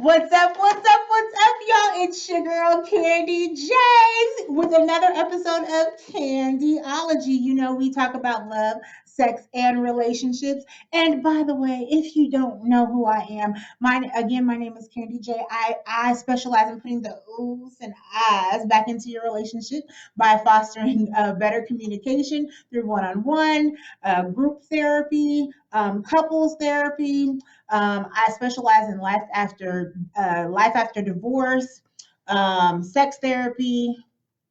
What's up? What's up? What's up, y'all? It's your girl Candy James with another episode of Candyology. You know, we talk about love, sex, and relationships. And by the way, if you don't know who I am, my name is Candy J. I specialize in putting the oohs and ahs back into your relationship by fostering better communication through one-on-one, group therapy, couples therapy. I specialize in life after divorce, sex therapy,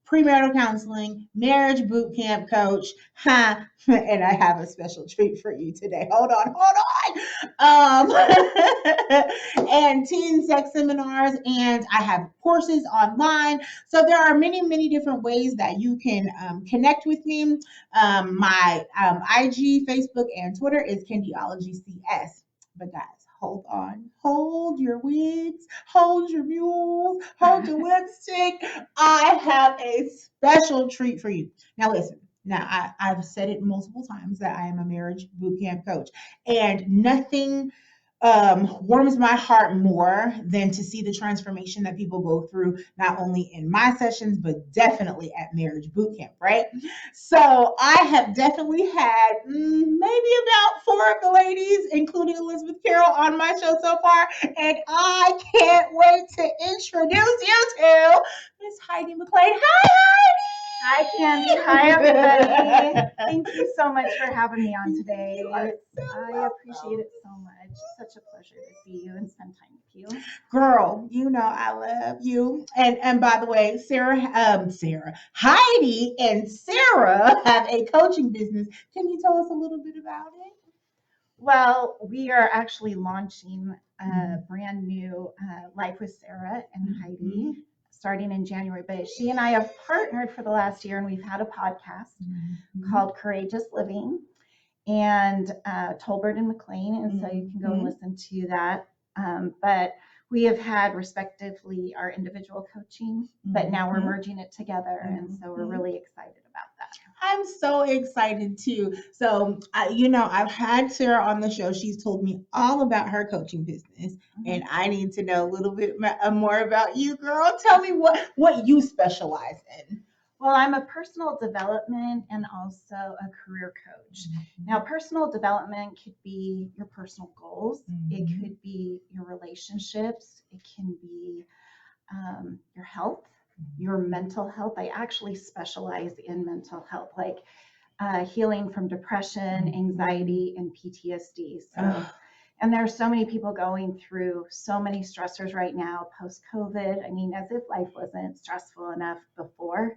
premarital counseling, marriage boot camp coach. Ha! And I have a special treat for you today. Hold on. And teen sex seminars, and I have courses online. So there are many, many different ways that you can connect with me. My IG, Facebook, and Twitter is Candyology CS. But guys, hold on. Hold your wigs, hold your mules, hold your lipstick. I have a special treat for you. Now listen. Now I've said it multiple times that I am a marriage boot camp coach, and nothing warms my heart more than to see the transformation that people go through, not only in my sessions, but definitely at marriage boot camp, right? So I have definitely had maybe about four of the ladies, including Elizabeth Carroll, on my show so far. And I can't wait to introduce you to Miss Heidi Mclain. Hi, Hi, Candy. Hi, everybody. Thank you so much for having me on today. I appreciate it so much. Such a pleasure to see you and spend time with you. Girl, you know I love you. And by the way, Heidi and Sarah have a coaching business. Can you tell us a little bit about it? Well, we are actually launching a brand new Life with Sarah and Heidi starting in January. But she and I have partnered for the last year, and we've had a podcast called Courageous Living and Tolbert and McLean. And so you can go and listen to that. But we have had respectively our individual coaching, but now we're merging it together. And so we're really excited about that. I'm so excited too. So, I've had Sarah on the show. She's told me all about her coaching business, and I need to know a little bit more about you, girl. Tell me what you specialize in. Well, I'm a personal development and also a career coach. Now, personal development could be your personal goals. It could be your relationships. It can be your health, your mental health. I actually specialize in mental health, like healing from depression, anxiety, and PTSD. So, and there are so many people going through so many stressors right now post-COVID. I mean, as if life wasn't stressful enough before.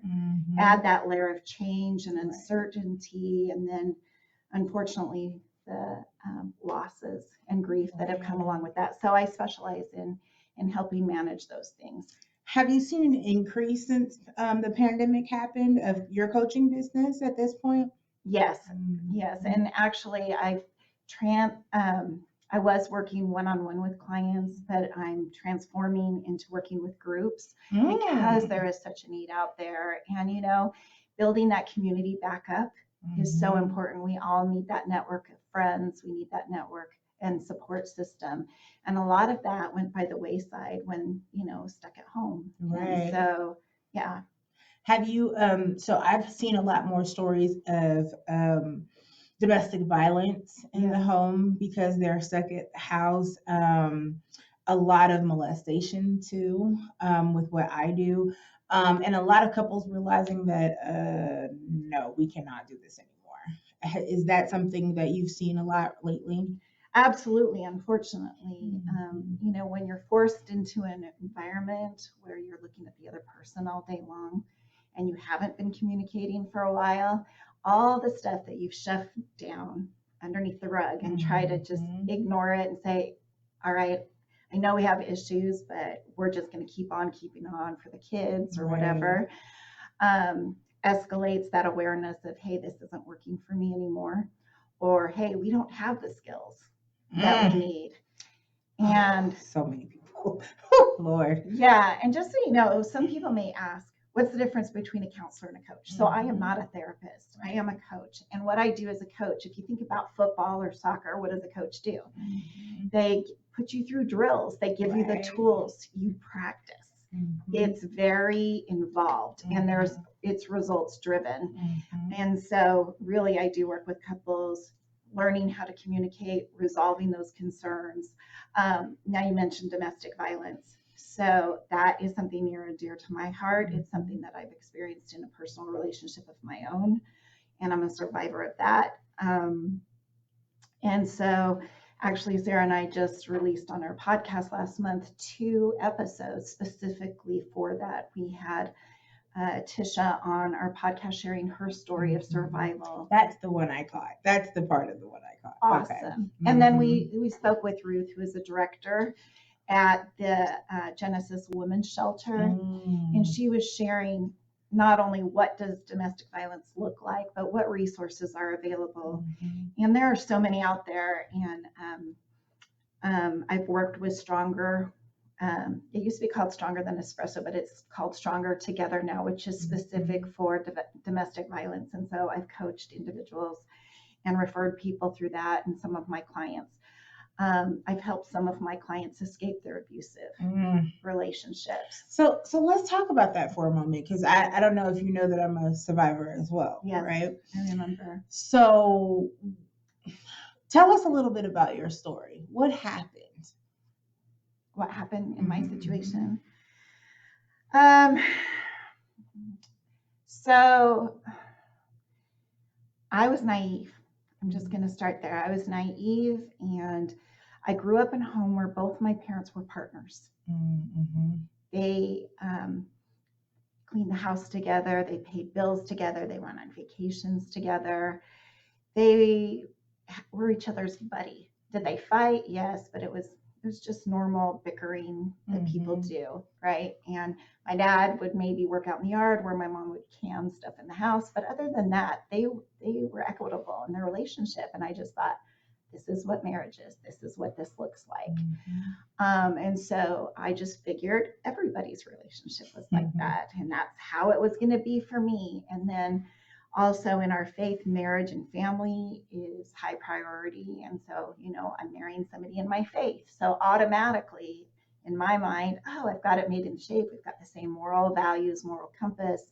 Add that layer of change and uncertainty, and then unfortunately the losses and grief that have come along with that. So I specialize in helping manage those things. Have you seen an increase since the pandemic happened of your coaching business at this point? Yes, yes. And actually, I was working one-on-one with clients, but I'm transforming into working with groups because there is such a need out there. And, building that community back up is so important. We all need that network of friends. We need that network and support system. And a lot of that went by the wayside when, stuck at home. Right. And so, yeah. Have you, so I've seen a lot more stories of domestic violence in the home because they're stuck at the house. A lot of molestation too, with what I do. And a lot of couples realizing that, no, we cannot do this anymore. Is that something that you've seen a lot lately? Absolutely. Unfortunately, when you're forced into an environment where you're looking at the other person all day long and you haven't been communicating for a while, all the stuff that you've shoved down underneath the rug and try to just ignore it and say, all right, I know we have issues, but we're just going to keep on keeping on for the kids or whatever, escalates that awareness of, hey, this isn't working for me anymore. Or, hey, we don't have the skills that we need. And so many people, Lord. Yeah. And just so you know, some people may ask, what's the difference between a counselor and a coach? So I am not a therapist. I am a coach. And what I do as a coach, if you think about football or soccer, what does a coach do? They put you through drills. They give you the Right. tools. You practice. It's very involved, and it's results driven. And so really I do work with couples learning how to communicate, resolving those concerns. Now you mentioned domestic violence. So that is something near and dear to my heart. It's something that I've experienced in a personal relationship of my own, and I'm a survivor of that. And so actually, Sarah and I just released on our podcast last month 2 episodes specifically for that. We had Tisha on our podcast sharing her story of survival. That's the one I caught. That's the part of the one I caught. Awesome. Okay. And then we spoke with Ruth, who is a director at the Genesis Women's Shelter. And she was sharing not only what does domestic violence look like, but what resources are available. And there are so many out there. And I've worked with Stronger. It used to be called Stronger Than Espresso, but it's called Stronger Together now, which is specific for domestic violence. And so I've coached individuals and referred people through that, and some of my clients. I've helped some of my clients escape their abusive relationships. So let's talk about that for a moment, because I don't know if you know that I'm a survivor as well. Yes, right? I remember. So tell us a little bit about your story. What happened? What happened in my situation? So I was naive. I'm just going to start there. I was naive, and I grew up in a home where both my parents were partners. They cleaned the house together. They paid bills together. They went on vacations together. They were each other's buddy. Did they fight? Yes, but it was just normal bickering that people do, right? And my dad would maybe work out in the yard where my mom would can stuff in the house. But other than that, they were equitable in their relationship. And I just thought, this is what marriage is. This is what this looks like. And so I just figured everybody's relationship was like that. And that's how it was going to be for me. And then also in our faith, marriage and family is high priority. And so, I'm marrying somebody in my faith. So automatically in my mind, I've got it made in shape. We've got the same moral values, moral compass.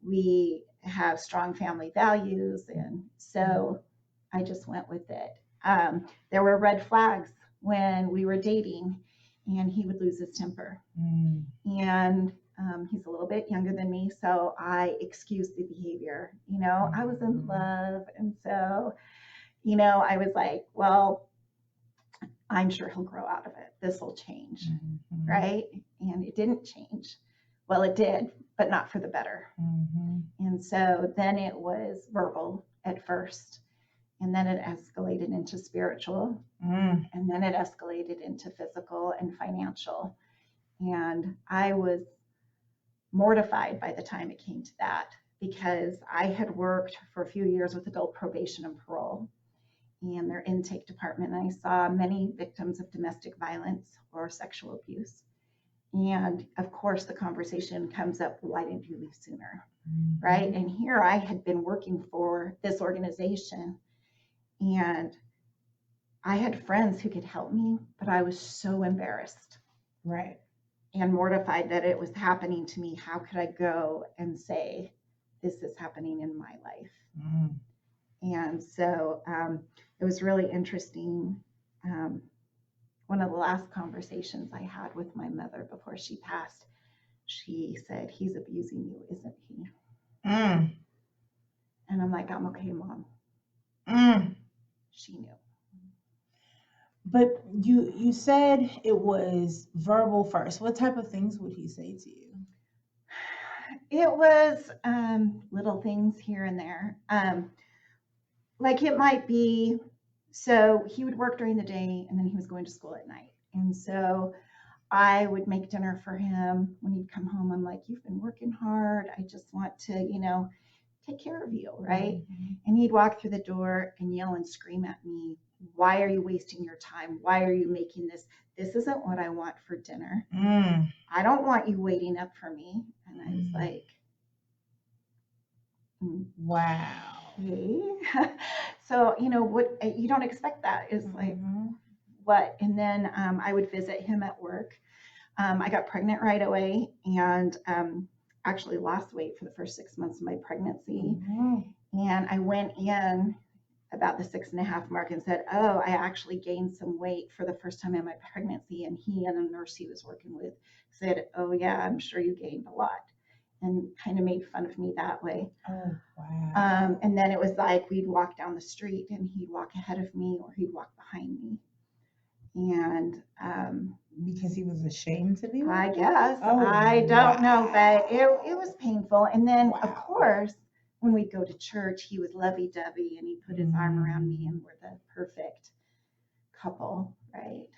We have strong family values. And so I just went with it. There were red flags when we were dating, and he would lose his temper. And he's a little bit younger than me, so I excused the behavior. I was in love, and so, I was like, well, I'm sure he'll grow out of it. This will change, right? And it didn't change. Well, it did, but not for the better. And so then it was verbal at first, and then it escalated into spiritual, and then it escalated into physical and financial. And I was mortified by the time it came to that, because I had worked for a few years with adult probation and parole and their intake department. And I saw many victims of domestic violence or sexual abuse. And of course, the conversation comes up, why didn't you leave sooner? Right? And here I had been working for this organization, and I had friends who could help me, but I was so embarrassed. Right. And mortified that it was happening to me. How could I go and say, this is happening in my life? And so it was really interesting. One of the last conversations I had with my mother before she passed, she said, he's abusing you, isn't he? And I'm like, I'm okay, Mom. She knew. But you said it was verbal first. What type of things would he say to you? It was little things here and there. Like it might be, so he would work during the day and then he was going to school at night. And so I would make dinner for him. When he'd come home, I'm like, you've been working hard. I just want to, take care of you, right? And he'd walk through the door and yell and scream at me, why are you wasting your time? Why are you making this? This isn't what I want for dinner. I don't want you waiting up for me. And I was like, wow. Okay. So, what you don't expect that is like, what? And then I would visit him at work. I got pregnant right away and actually lost weight for the first 6 months of my pregnancy. And I went in about the 6.5 mark and said, oh, I actually gained some weight for the first time in my pregnancy. And he and a nurse he was working with said, oh, yeah, I'm sure you gained a lot. And kind of made fun of me that way. Oh, wow. And then it was like we'd walk down the street and he'd walk ahead of me or he'd walk behind me. And because he was ashamed to be I like guess. that? Oh, I don't know, wow. but it was painful. And then, of Wow. course, when we'd go to church, he was lovey-dovey and he put his arm around me and we're the perfect couple, right?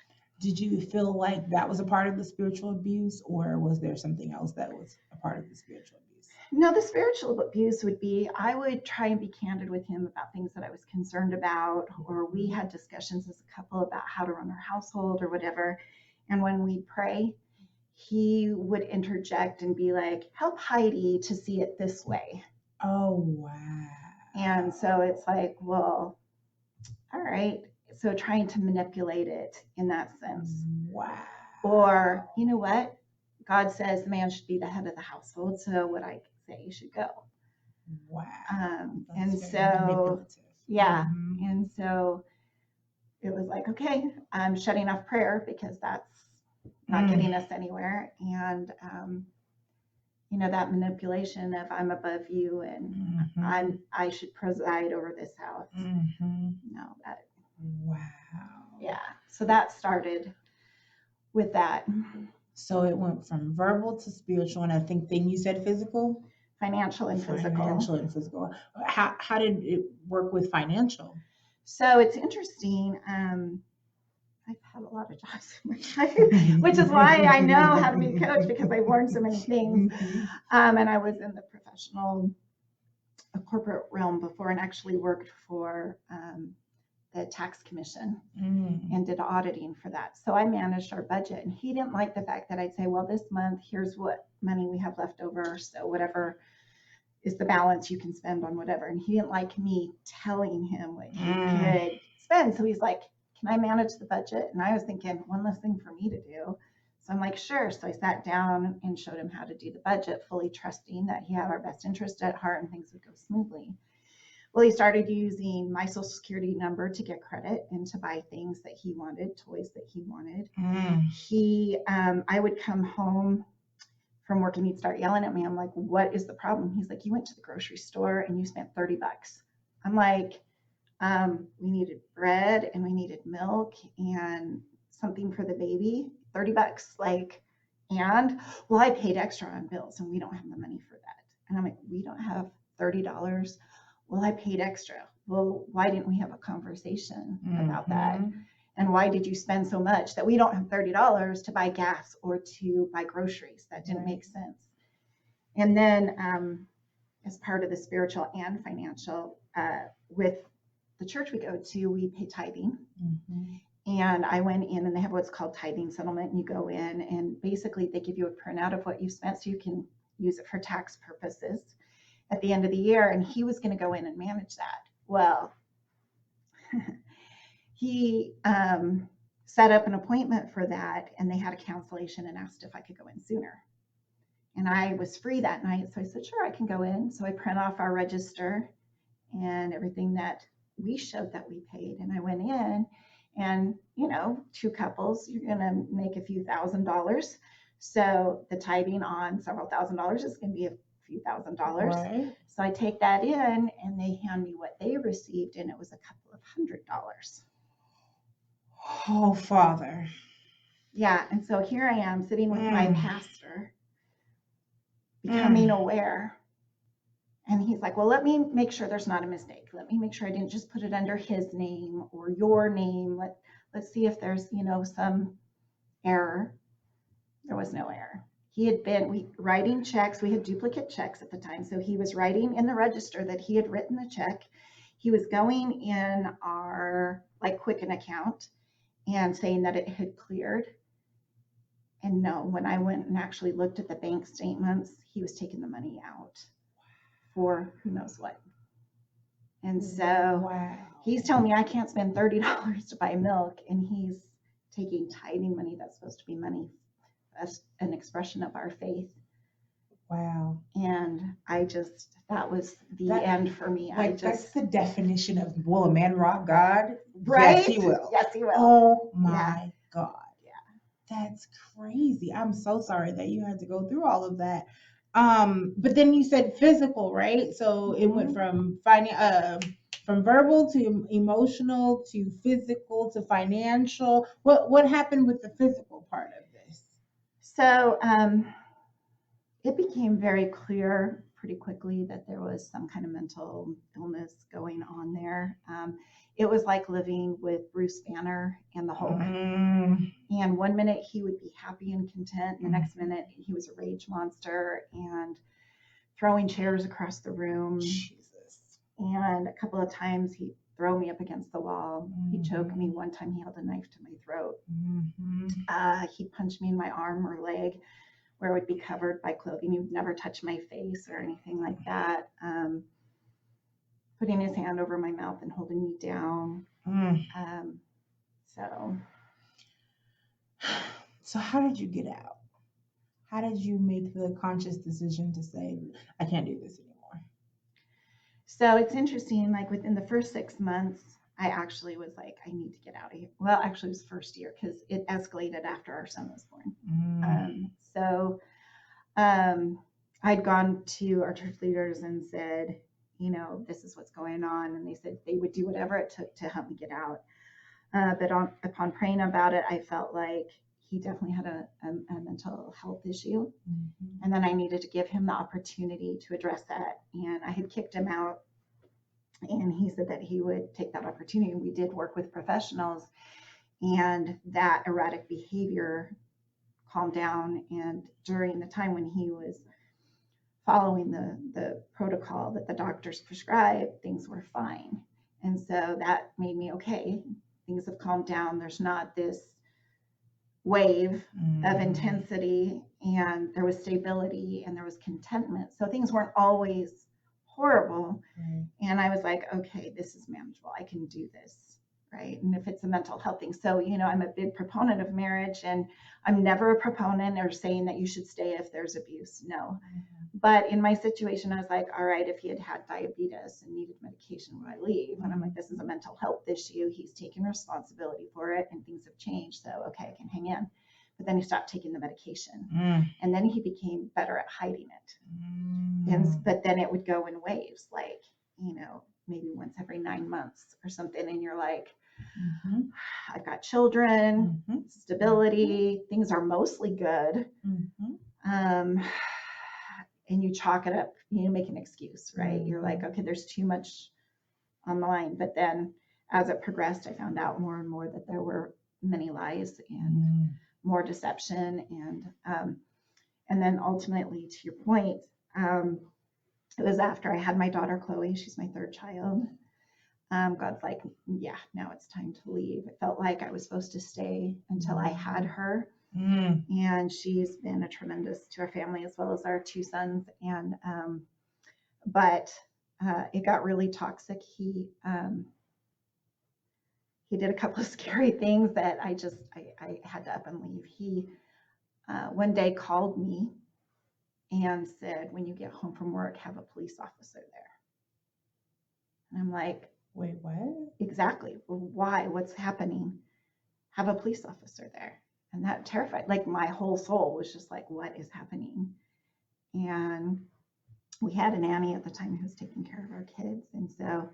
Did you feel like that was a part of the spiritual abuse, or was there something else that was a part of the spiritual abuse? No, the spiritual abuse would be I would try and be candid with him about things that I was concerned about, or we had discussions as a couple about how to run our household or whatever. And when we'd pray, he would interject and be like, help Heidi to see it this way. Oh, wow. And so it's like, well, all right. So trying to manipulate it in that sense. Wow. Or, you know what? God says the man should be the head of the household. So what I say should go. Wow. And so, yeah. Mm-hmm. And so it was like, okay, I'm shutting off prayer because that's not getting us anywhere. And, you know, that manipulation of I'm above you and I should preside over this house. No, that. Wow. Yeah. So that started with that. So it went from verbal to spiritual, and I think then you said physical? Financial and physical. Financial and physical. How did it work with financial? So it's interesting. I've had a lot of jobs in my life, which is why I know how to be a coach because I've learned so many things. And I was in the professional corporate realm before and actually worked for the tax commission and did auditing for that. So I managed our budget, and he didn't like the fact that I'd say, well, this month, here's what money we have left over. So whatever is the balance you can spend on whatever. And he didn't like me telling him what he could spend. So he's like, can I manage the budget? And I was thinking, one less thing for me to do. So I'm like, sure. So I sat down and showed him how to do the budget, fully trusting that he had our best interest at heart and things would go smoothly. Well, he started using my social security number to get credit and to buy things that he wanted, toys that he wanted. I would come home from work and he'd start yelling at me. I'm like, what is the problem? He's like, you went to the grocery store and you spent $30. I'm like, we needed bread and we needed milk and something for the baby, $30. Like, and well, I paid extra on bills and we don't have the money for that. And I'm like, we don't have $30. Well, I paid extra. Well, why didn't we have a conversation about that? And why did you spend so much that we don't have $30 to buy gas or to buy groceries? That didn't make sense. And then as part of the spiritual and financial, with the church we go to, we pay tithing. And I went in and they have what's called Tithing Settlement. And you go in and basically they give you a printout of what you spent so you can use it for tax purposes at the end of the year. And he was going to go in and manage that. Well, he set up an appointment for that and they had a cancellation and asked if I could go in sooner. And I was free that night. So I said, sure, I can go in. So I print off our register and everything that we showed that we paid. And I went in and, you know, two couples, you're going to make a few $1,000s. So the tithing on several $1,000s is going to be a few $1,000s. Right. So I take that in and they hand me what they received and it was a couple of $100s. Oh, Father. Yeah. And so here I am sitting with my pastor, becoming aware. And he's like, well, let me make sure there's not a mistake. Let me make sure I didn't just put it under his name or your name. Let's see if there's, you know, some error. There was no error. He had been writing checks. We had duplicate checks at the time. So he was writing in the register that he had written the check. He was going in our Quicken account and saying that it had cleared. And no, when I went and actually looked at the bank statements, he was taking the money out for who knows what. And so he's telling me I can't spend $30 to buy milk. And he's taking tithing money that's supposed to be money as an expression of our faith. Wow. And that was the That- end for me. That's the definition of, will a man rob God? Right? Yes, he will. Yes, he will. Oh my God. Yeah. That's crazy. I'm so sorry that you had to go through all of that. But then you said physical, right? So it went from from verbal to emotional to physical to financial. What happened with the physical part of this? So it became very clear pretty quickly that there was some kind of mental illness going on there. It was like living with Bruce Banner and the Hulk. And one minute he would be happy and content, and the next minute he was a rage monster and throwing chairs across the room. Jesus. And a couple of times he'd throw me up against the wall. He'd choke me. One time he held a knife to my throat. He'd punch me in my arm or leg where it would be covered by clothing. He would never touch my face or anything like that. Putting his hand over my mouth and holding me down. So how did you get out? How did you make the conscious decision to say, I can't do this anymore? So it's interesting, like within the first 6 months, I actually was like, I need to get out of here. Well, actually it was first year because it escalated after our son was born. I'd gone to our church leaders and said, this is what's going on. And they said they would do whatever it took to help me get out. But upon praying about it, I felt like he definitely had a mental health issue. And then I needed to give him the opportunity to address that. And I had kicked him out. And he said that he would take that opportunity. We did work with professionals, and that erratic behavior calmed down. And during the time when he was following the protocol that the doctors prescribed, things were fine. And so that made me, okay, things have calmed down. There's not this wave of intensity, and there was stability and there was contentment. So things weren't always horrible. And I was like, okay, this is manageable. I can do this, right? And if it's a mental health thing. So, I'm a big proponent of marriage, and I'm never a proponent or saying that you should stay if there's abuse. No. But in my situation, I was like, all right, if he had had diabetes and needed medication, would I leave? And I'm like, this is a mental health issue. He's taken responsibility for it, and things have changed. So, okay, I can hang in. But then he stopped taking the medication, and then he became better at hiding it. But then it would go in waves, like, maybe once every 9 months or something. And you're like, I've got children, stability, things are mostly good. And you chalk it up, make an excuse, right? You're like, okay, there's too much on the line. But then as it progressed, I found out more and more that there were many lies and more deception. And then ultimately, to your point, it was after I had my daughter, Chloe. She's my third child. God's like, yeah, now it's time to leave. It felt like I was supposed to stay until I had her. And she's been a tremendous to our family, as well as our 2 sons. And but it got really toxic. He did a couple of scary things that I had to up and leave. He one day called me and said, when you get home from work, have a police officer there. And I'm like, wait, what? Exactly. Why? What's happening? Have a police officer there. And that terrified, like my whole soul was just like, what is happening? And we had a nanny at the time who was taking care of our kids. And so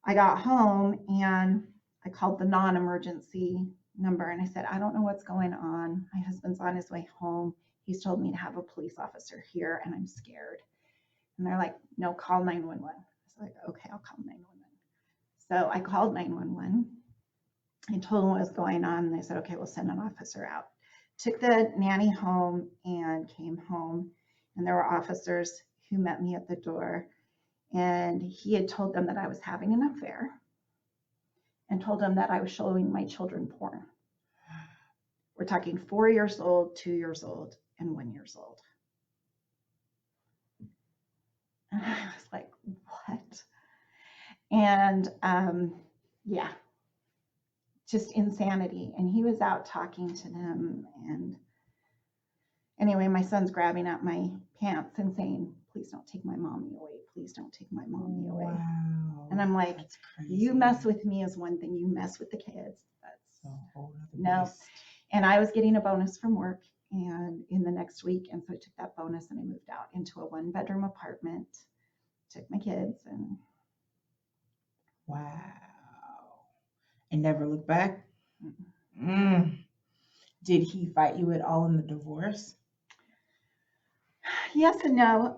I got home and I called the non-emergency number and I said, I don't know what's going on. My husband's on his way home. He's told me to have a police officer here and I'm scared. And they're like, no, call 911. I was like, okay, I'll call 911. So I called 911 and told them what was going on. And they said, okay, we'll send an officer out. Took the nanny home and came home. And there were officers who met me at the door. And he had told them that I was having an affair and told them that I was showing my children porn. We're talking 4 years old, 2 years old, and 1 year old. And I was like, what? And yeah, just insanity. And he was out talking to them. And anyway, my son's grabbing at my pants and saying, please don't take my mommy away. Please don't take my mommy away. Wow. And I'm like, That's crazy. you mess with me is one thing. You mess with the kids. A whole other No. beast. And I was getting a bonus from work and in the next week. And so I took that bonus and I moved out into a 1-bedroom apartment, took my kids and. Wow. And never look back? Did he fight you at all in the divorce? Yes and no.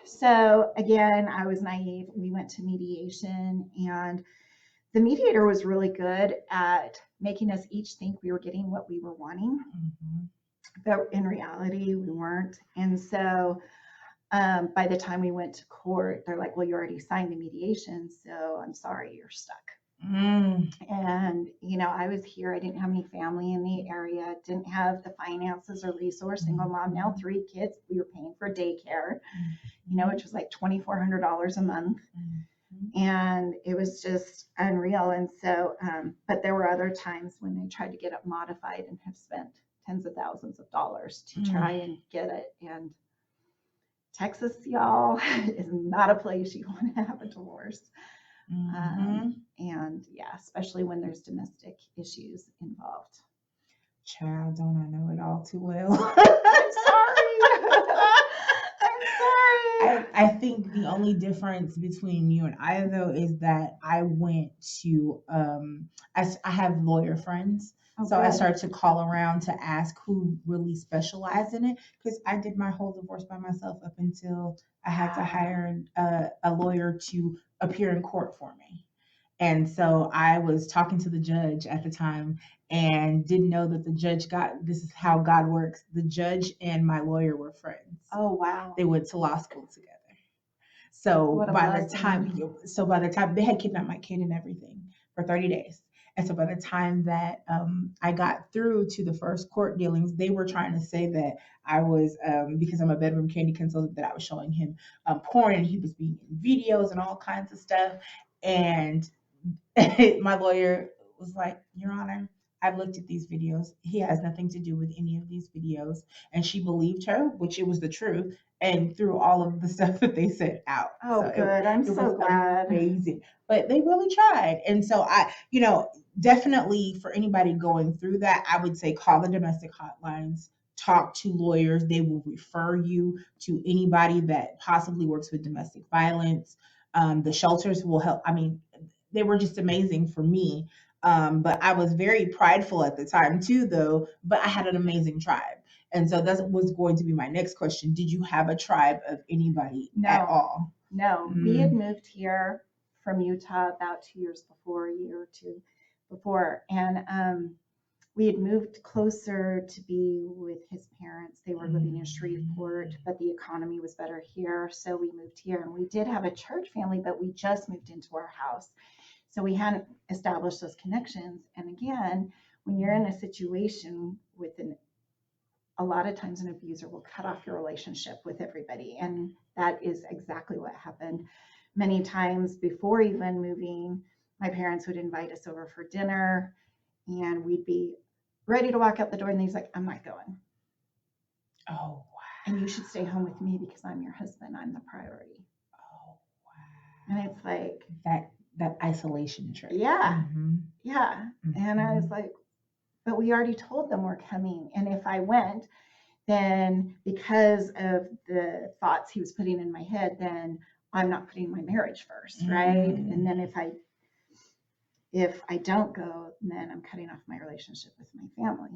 So again, I was naive. We went to mediation and the mediator was really good at making us each think we were getting what we were wanting. But in reality, we weren't. And so by the time we went to court, they're like, well, you already signed the mediation. So I'm sorry, you're stuck. And, I was here. I didn't have any family in the area, didn't have the finances or resource. Single mom now, 3 kids. We were paying for daycare, which was like $2,400 a month. And it was just unreal. And so, but there were other times when I tried to get it modified and have spent tens of thousands of dollars to try and get it. And Texas, y'all, is not a place you want to have a divorce. And yeah, especially when there's domestic issues involved. Child, don't I know it all too well? I'm sorry. I'm sorry. I think the only difference between you and I, though, is that I went to, I have lawyer friends. So I started to call around to ask who really specialized in it, because I did my whole divorce by myself up until I had to hire a lawyer to appear in court for me. And so I was talking to the judge at the time and didn't know that the judge this is how God works. The judge and my lawyer were friends. Oh, wow. They went to law school together. So by the time they had kidnapped my kid and everything for 30 days. And so by the time that I got through to the first court dealings, they were trying to say that I was, because I'm a bedroom candy consultant, that I was showing him porn and he was being in videos and all kinds of stuff. And my lawyer was like, Your Honor, I've looked at these videos. He has nothing to do with any of these videos. And she believed her, which it was the truth, and threw all of the stuff that they said out. Oh, so good. I'm so glad. Amazing. But they really tried. And so I, definitely for anybody going through that, I would say call the domestic hotlines, talk to lawyers. They will refer you to anybody that possibly works with domestic violence. The shelters will help. I mean, they were just amazing for me. But I was very prideful at the time too, though, but I had an amazing tribe. And so that was going to be my next question. Did you have a tribe of anybody at all? No, we had moved here from Utah about 2 years before, a year or two before. And we had moved closer to be with his parents. They were living in Shreveport, but the economy was better here. So we moved here, and we did have a church family, but we just moved into our house. So we hadn't established those connections. And again, when you're in a situation with a lot of times an abuser will cut off your relationship with everybody. And that is exactly what happened. Many times before even moving, my parents would invite us over for dinner and we'd be ready to walk out the door. And he's like, I'm not going. Oh, wow. And you should stay home with me because I'm your husband. I'm the priority. Oh, wow. And it's like that isolation trip. Yeah. Yeah. And I was like, but we already told them we're coming. And if I went, then because of the thoughts he was putting in my head, then I'm not putting my marriage first, right? And then if I don't go, then I'm cutting off my relationship with my family.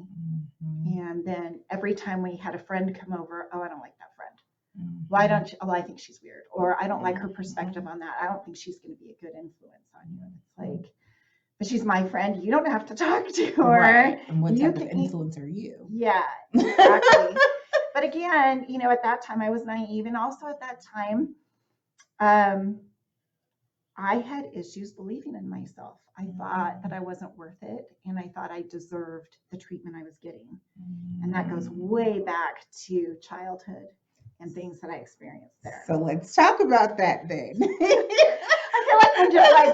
And then every time we had a friend come over, oh, I don't like that friend. Why don't you? Oh, I think she's weird. Or I don't like her perspective on that. I don't think she's going to be a good influence on you. And it's like, but she's my friend. You don't have to talk to her. Right. And what type of influence are you? Yeah, exactly. But again, at that time I was naive. And also at that time, I had issues believing in myself. I thought that I wasn't worth it. And I thought I deserved the treatment I was getting. And that goes way back to childhood and things that I experienced there. So let's talk about that then. I feel like I'm just like,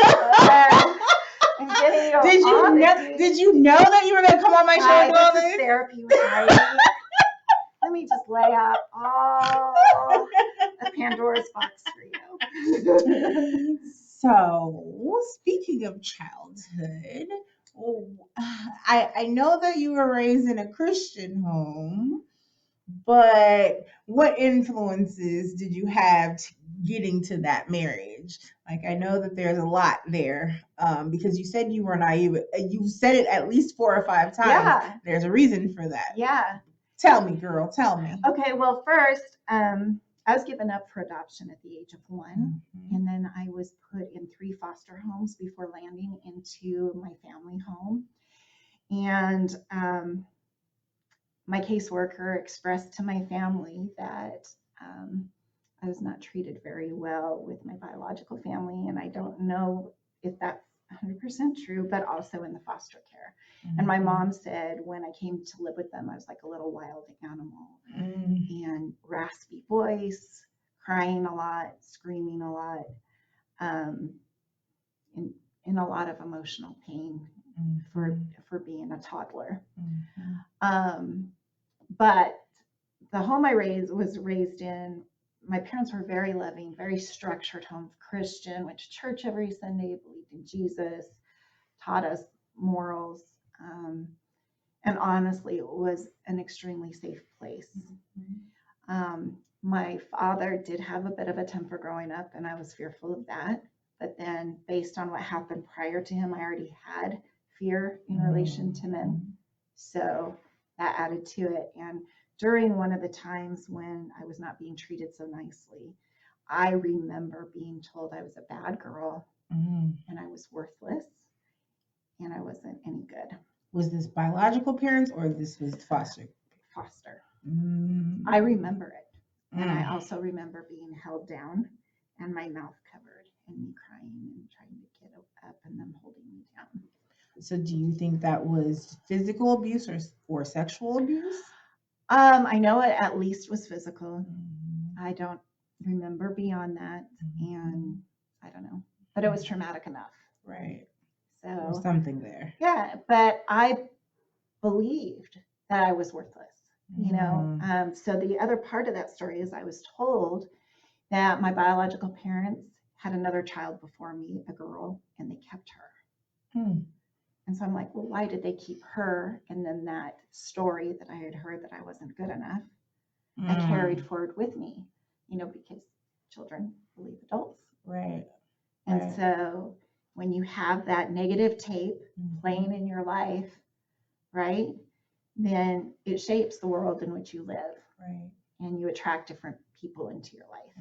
I'm getting Did you know that you were going to come on my show and all this? this? Is therapy with Heidi. Let me just lay out all the Pandora's box for you. So, speaking of childhood, I know that you were raised in a Christian home, but what influences did you have getting to that marriage? Like, I know that there's a lot there, because you said you were naive. You said it at least 4 or 5 times. Yeah. There's a reason for that. Yeah. Tell me, girl. Tell me. Okay. Well, first, I was given up for adoption at the age of 1, and then I was put in 3 foster homes before landing into my family home. And my caseworker expressed to my family that I was not treated very well with my biological family, and I don't know if that's 100% true, but also in the foster care. And my mom said when I came to live with them, I was like a little wild animal, and raspy voice, crying a lot, screaming a lot, in a lot of emotional pain for being a toddler. But the home I was raised in, my parents were very loving, very structured home, Christian, went to church every Sunday, believed in Jesus, taught us morals, and honestly, it was an extremely safe place. My father did have a bit of a temper growing up, and I was fearful of that. But then, based on what happened prior to him, I already had fear in relation to men. So that added to it. And during one of the times when I was not being treated so nicely, I remember being told I was a bad girl, and I was worthless, and I wasn't any good. Was this biological parents or this was foster? Foster. I remember it. And I also remember being held down and my mouth covered and me crying and trying to get up and them holding me down. So do you think that was physical abuse or sexual abuse? I know it at least was physical. I don't remember beyond that. And I don't know, but it was traumatic enough. Right. So there's something there. Yeah, but I believed that I was worthless. You know, so the other part of that story is I was told that my biological parents had another child before me, a girl, and they kept her. And so I'm like, well, why did they keep her? And then that story that I had heard that I wasn't good enough, I carried forward with me, you know, because children believe adults. Right. And so when you have that negative tape playing in your life, right, then it shapes the world in which you live. Right. And you attract different people into your life.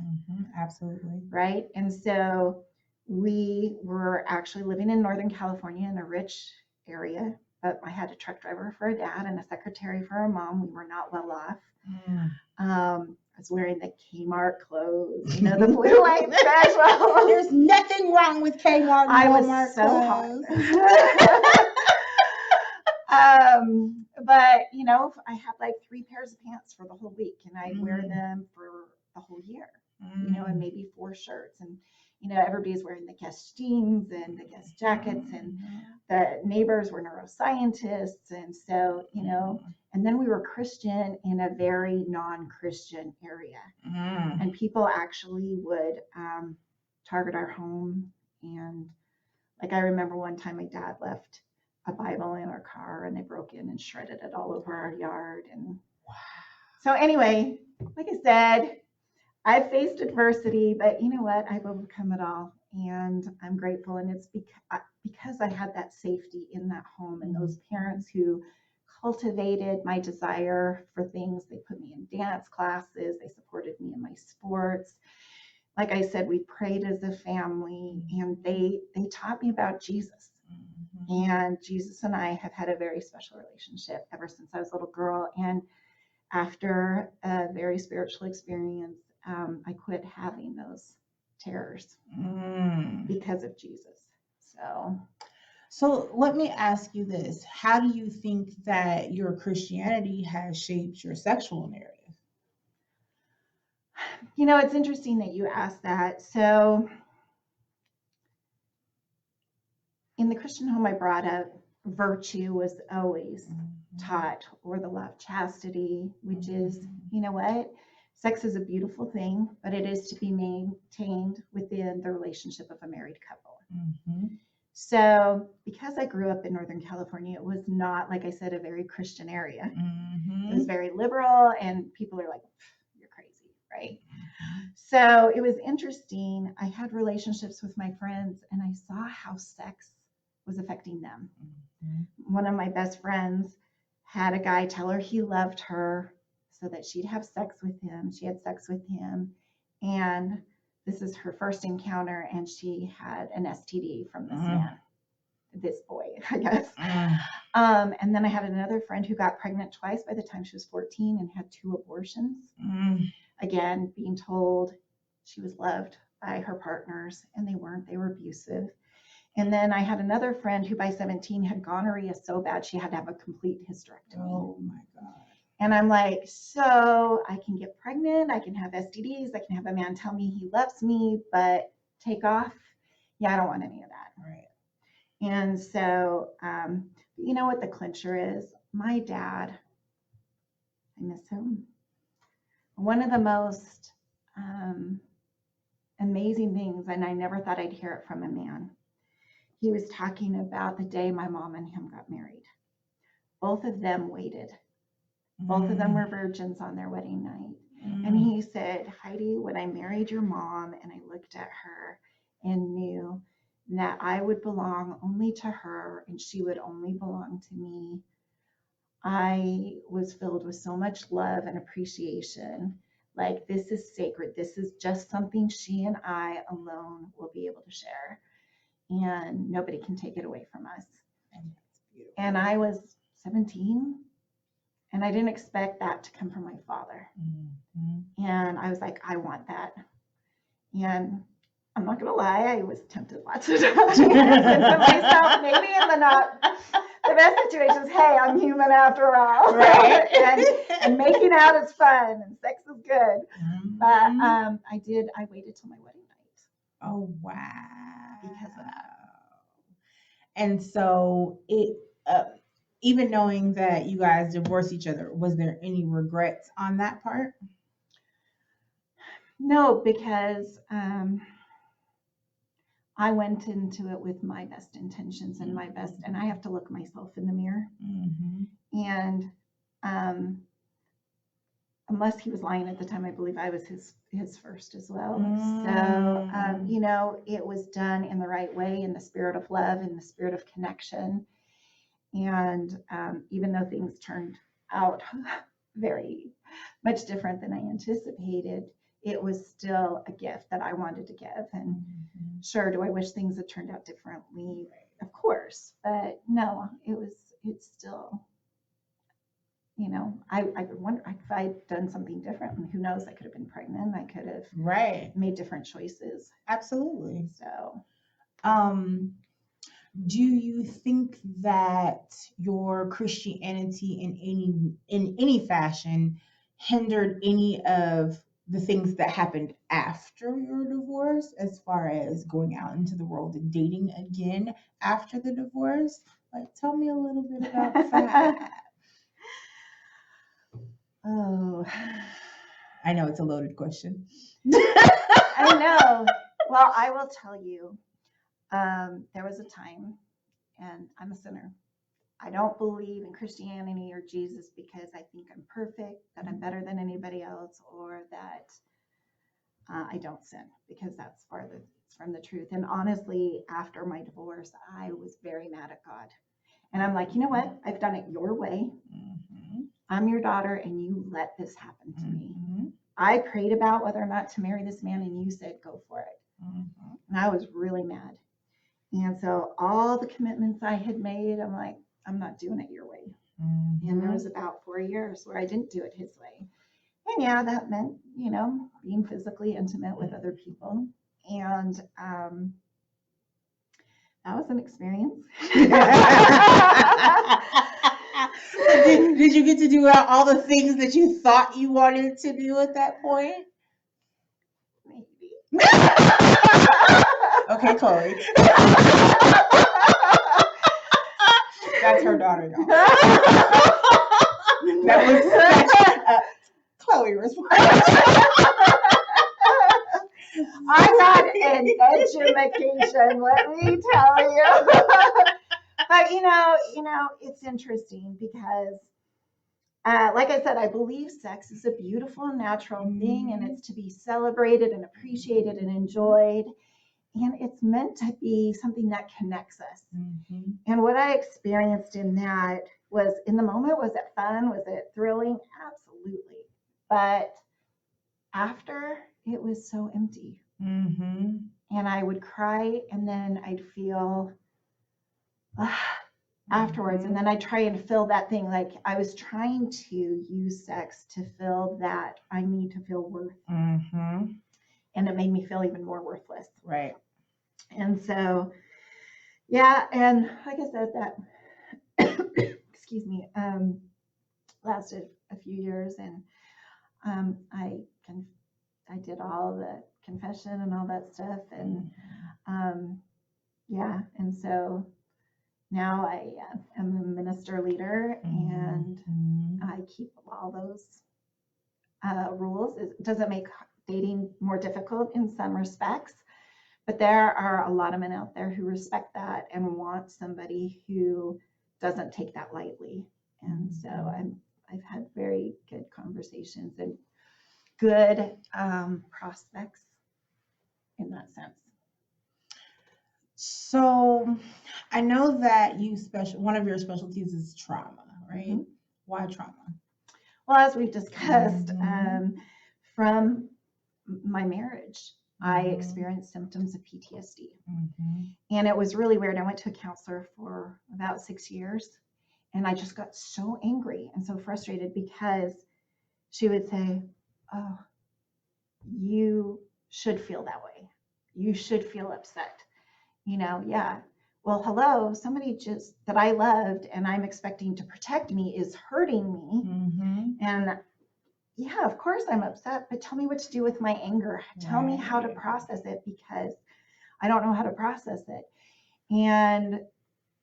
Absolutely. Right. And so we were actually living in Northern California in a rich area, but I had a truck driver for a dad and a secretary for a mom. We were not well off. I was wearing the Kmart clothes, you know, the blue, white, and special. There's nothing wrong with Kmart. I was so hot. But you know, I had like 3 pairs of pants for the whole week, and I'd wear them for the whole year, you know, and maybe 4 shirts. And you know, everybody's wearing the Guess jeans and the Guess jackets, and the neighbors were neuroscientists, and so you know, and then we were Christian in a very non-Christian area, and people actually would target our home. And like I remember one time my dad left a Bible in our car and they broke in and shredded it all over our yard. And so anyway, like I said, I've faced adversity, but you know what? I've overcome it all, and I'm grateful. And it's because I had that safety in that home and those parents who cultivated my desire for things. They put me in dance classes. They supported me in my sports. Like I said, we prayed as a family, and they taught me about Jesus. And Jesus and I have had a very special relationship ever since I was a little girl. And after a very spiritual experience, I quit having those terrors because of Jesus. So let me ask you this. How do you think that your Christianity has shaped your sexual narrative? You know, it's interesting that you asked that. So in the Christian home I brought up, virtue was always taught, or the law of chastity, which is, you know what? Sex is a beautiful thing, but it is to be maintained within the relationship of a married couple. So because I grew up in Northern California, it was not, like I said, a very Christian area. It was very liberal, and people are like, you're crazy, right? So it was interesting. I had relationships with my friends, and I saw how sex was affecting them. One of my best friends had a guy tell her he loved her so that she'd have sex with him. She had sex with him, and this is her first encounter, and she had an STD from this man, this boy, I guess. And then I had another friend who got pregnant twice by the time she was 14 and had 2 abortions. Again, being told she was loved by her partners, and they weren't. They were abusive. And then I had another friend who by 17 had gonorrhea so bad she had to have a complete hysterectomy. Oh my God. And I'm like, so I can get pregnant, I can have STDs, I can have a man tell me he loves me, but take off? Yeah, I don't want any of that. Right. And so, you know what the clincher is? My dad, I miss him. One of the most amazing things, and I never thought I'd hear it from a man, he was talking about the day my mom and him got married. Both of them waited. Both of them were virgins on their wedding night. And he said, Heidi, when I married your mom and I looked at her and knew that I would belong only to her and she would only belong to me, I was filled with so much love and appreciation. Like, this is sacred. This is just something she and I alone will be able to share. And nobody can take it away from us. And I was 17. And I didn't expect that to come from my father. And I was like, I want that. And I'm not going to lie, I was tempted lots of times to myself, maybe in the best situations, hey, I'm human after all. Right. and making out is fun and sex is good. But I waited till my wedding night. Oh, wow. Because of that. And so even knowing that you guys divorced each other, was there any regrets on that part? No, because I went into it with my best intentions and my best, and I have to look myself in the mirror. And unless he was lying at the time, I believe I was his first as well. So, you know, it was done in the right way, in the spirit of love, in the spirit of connection. And even though things turned out very much different than I anticipated, it was still a gift that I wanted to give. And sure, do I wish things had turned out differently? Of course, but no, it's still, you know, I wonder if I'd done something different, and who knows, I could have been pregnant. I could have made different choices. Absolutely. So, do you think that your Christianity in any fashion hindered any of the things that happened after your divorce, as far as going out into the world and dating again after the divorce? Like, tell me a little bit about that. Oh, I know it's a loaded question. I know. Well, I will tell you, there was a time, and I'm a sinner. I don't believe in Christianity or Jesus because I think I'm perfect, that I'm better than anybody else, or that I don't sin, because that's farther from the truth. And honestly, after my divorce, I was very mad at God. And I'm like, you know what? I've done it your way. I'm your daughter, and you let this happen to me. I prayed about whether or not to marry this man, and you said, go for it. And I was really mad. And so all the commitments I had made, I'm like, I'm not doing it your way. And there was about 4 years where I didn't do it his way. And yeah, that meant, you know, being physically intimate with other people. And that was an experience. Did you get to do all the things that you thought you wanted to do at that point? Maybe. Okay, Chloe. That's her daughter, y'all. That was such Chloe response. I got an education, let me tell you. But you know, it's interesting because, like I said, I believe sex is a beautiful and natural thing, and it's to be celebrated and appreciated and enjoyed. And it's meant to be something that connects us. And what I experienced in that was, in the moment, was it fun? Was it thrilling? Absolutely. But after, it was so empty. And I would cry, and then I'd feel afterwards, and then I'd try and fill that thing. Like I was trying to use sex to fill that I need to feel worth. And it made me feel even more worthless. Right. And so, yeah, and like I said, that excuse me, lasted a few years, and I did all the confession and all that stuff, and yeah, and so now I am a minister leader, and I keep all those rules. It doesn't make dating more difficult in some respects, but there are a lot of men out there who respect that and want somebody who doesn't take that lightly. And so I've had very good conversations and good prospects in that sense. So I know that one of your specialties is trauma, right? Why trauma? Well, as we've discussed, from my marriage, I experienced symptoms of PTSD. And it was really weird. I went to a counselor for about 6 years, and I just got so angry and so frustrated because she would say, oh, you should feel that way. You should feel upset. Yeah. Well, hello, somebody just that I loved and I'm expecting to protect me is hurting me. And yeah, of course I'm upset, but tell me what to do with my anger. Tell me how to process it, because I don't know how to process it. And,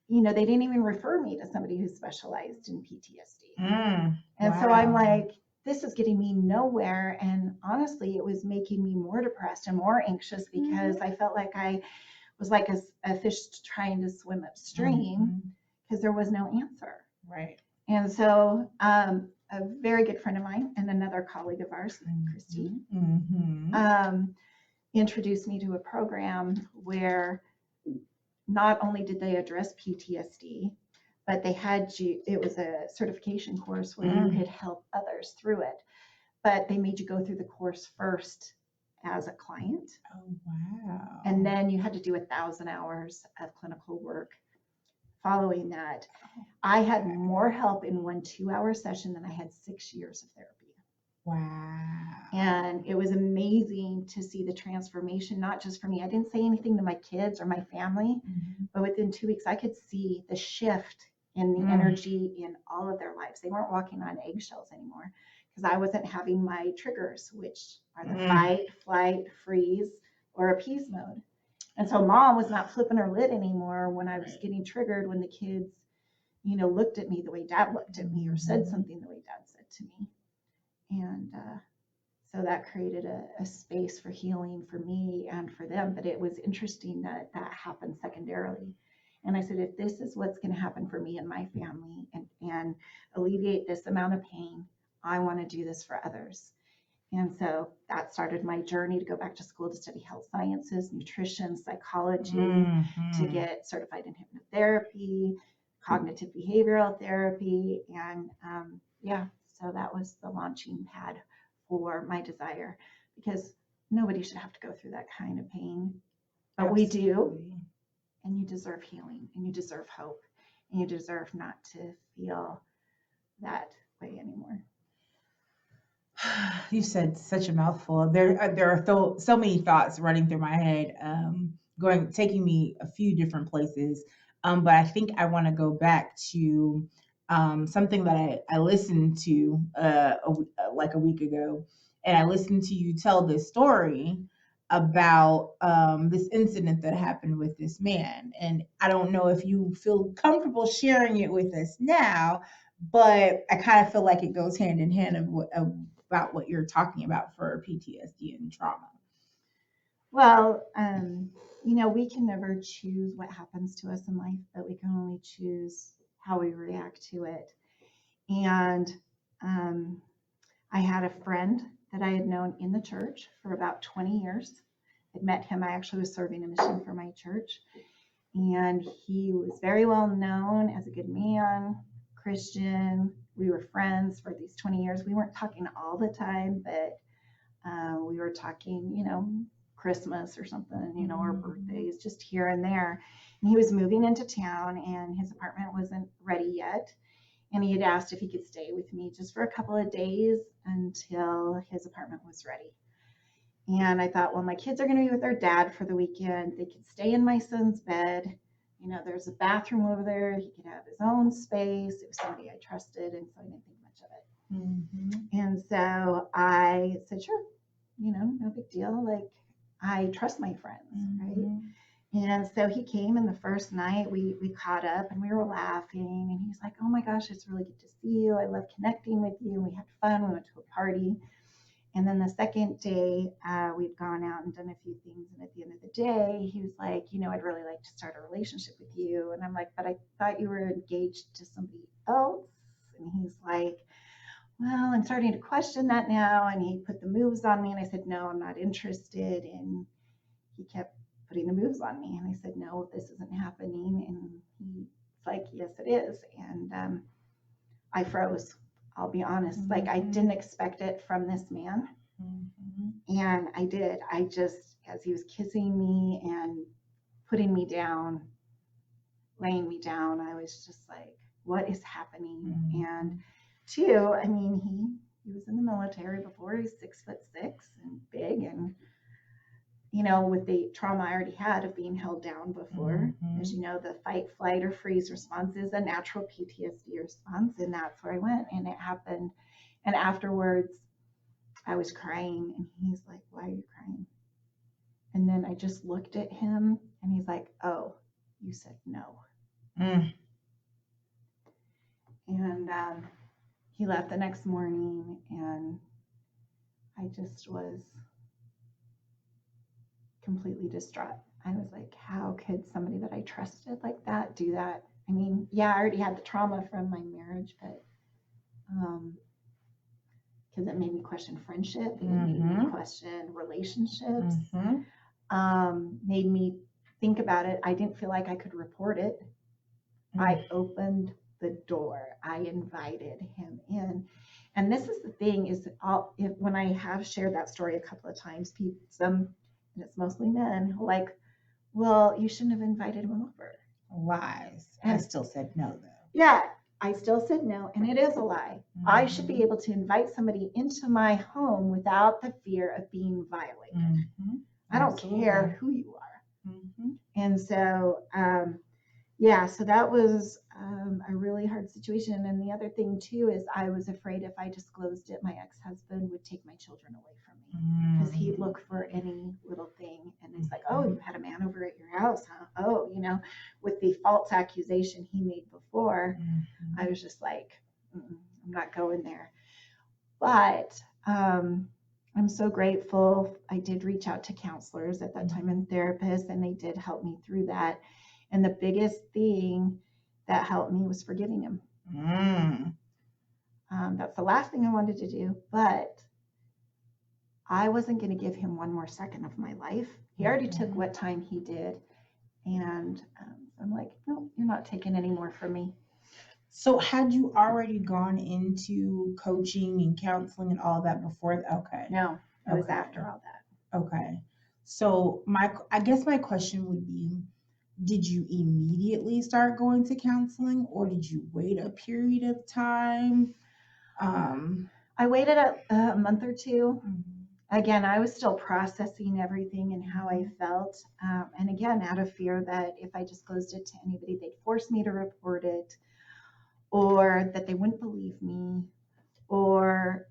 they didn't even refer me to somebody who specialized in PTSD. And so I'm like, this is getting me nowhere. And honestly, it was making me more depressed and more anxious because I felt like I was like a fish trying to swim upstream because there was no answer. Right. And so a very good friend of mine and another colleague of ours, Christy, introduced me to a program where not only did they address PTSD, but it was a certification course where you could help others through it. But they made you go through the course first as a client. Oh, wow. And then you had to do 1,000 hours of clinical work following that. I had more help in one 2-hour session than I had 6 years of therapy. Wow. And it was amazing to see the transformation, not just for me. I didn't say anything to my kids or my family, but within 2 weeks, I could see the shift in the energy in all of their lives. They weren't walking on eggshells anymore because I wasn't having my triggers, which are the fight, flight, freeze, or appease mode. And so mom was not flipping her lid anymore when I was getting triggered, when the kids, looked at me the way dad looked at me or said something the way dad said to me. And so that created a space for healing for me and for them. But it was interesting that happened secondarily. And I said, if this is what's going to happen for me and my family and alleviate this amount of pain, I want to do this for others. And so that started my journey to go back to school to study health sciences, nutrition, psychology, to get certified in hypnotherapy, cognitive behavioral therapy. And so that was the launching pad for my desire, because nobody should have to go through that kind of pain. But we do. And you deserve healing, and you deserve hope, and you deserve not to feel that way anymore. You said such a mouthful. There are so many thoughts running through my head, taking me a few different places. But I think I want to go back to something that I listened to like a week ago, and I listened to you tell this story about this incident that happened with this man. And I don't know if you feel comfortable sharing it with us now, but I kind of feel like it goes hand in hand about what you're talking about for PTSD and trauma. Well, we can never choose what happens to us in life, but we can only choose how we react to it. And I had a friend that I had known in the church for about 20 years. I'd met him. I actually was serving a mission for my church. And he was very well known as a good man, Christian. We were friends for these 20 years. We weren't talking all the time, but we were talking, Christmas or something, or birthdays, just here and there. And he was moving into town and his apartment wasn't ready yet. And he had asked if he could stay with me just for a couple of days until his apartment was ready. And I thought, well, my kids are going to be with their dad for the weekend. They could stay in my son's bed. There's a bathroom over there. He could have his own space. It was somebody I trusted, and so I didn't think much of it. Mm-hmm. And so I said, sure, no big deal. Like, I trust my friends, Mm-hmm. right? And so he came, and the first night we caught up and we were laughing, and he's like, oh my gosh, it's really good to see you. I love connecting with you. And we had fun. We went to a party. And then the second day, we'd gone out and done a few things. And at the end of the day, he was like, I'd really like to start a relationship with you. And I'm like, but I thought you were engaged to somebody else. And he's like, well, I'm starting to question that now. And he put the moves on me. And I said, no, I'm not interested. And he kept putting the moves on me. And I said, no, this isn't happening. And he's like, yes, it is. And I froze. I'll be honest. Mm-hmm. Like, I didn't expect it from this man. Mm-hmm. And I did. I just, as he was kissing me and putting me down, laying me down, I was just like, what is happening? Mm-hmm. And two, I mean, he was in the military before. He's 6'6" and big, and with the trauma I already had of being held down before, Mm-hmm. as you know, the fight, flight, or freeze response is a natural PTSD response, and that's where I went, and it happened. And afterwards, I was crying, and he's like, why are you crying? And then I just looked at him, and he's like, oh, you said no. Mm. And he left the next morning, and I just was completely distraught. I was like, how could somebody that I trusted like that do that? I mean, yeah, I already had the trauma from my marriage, but because it made me question friendship, it made me question relationships, made me think about it. I didn't feel like I could report it. I opened the door. I invited him in. And this is the thing is when I have shared that story a couple of times, and it's mostly men, like, well, you shouldn't have invited him over. Lies. And I still said no, though. Yeah, I still said no, and it is a lie. I should be able to invite somebody into my home without the fear of being violated. I don't care who you are. And so, so that was a really hard situation. And the other thing too is I was afraid if I disclosed it, my ex-husband would take my children away from me because he'd look for any little thing. And it's like, oh, you had a man over at your house, huh? Oh, with the false accusation he made before, I was just like, I'm not going there. But I'm so grateful. I did reach out to counselors at that time and therapists, and they did help me through that. And the biggest thing that helped me was forgiving him. That's the last thing I wanted to do, but I wasn't going to give him one more second of my life. He already took what time he did. And I'm like, no, you're not taking any more from me. So had you already gone into coaching and counseling and all that before? Okay. No, it was after all that. Okay. So I guess my question would be, did you immediately start going to counseling, or did you wait a period of time? I waited a month or two. Again, I was still processing everything and how I felt. And again, out of fear that if I disclosed it to anybody, they'd force me to report it, or that they wouldn't believe me, or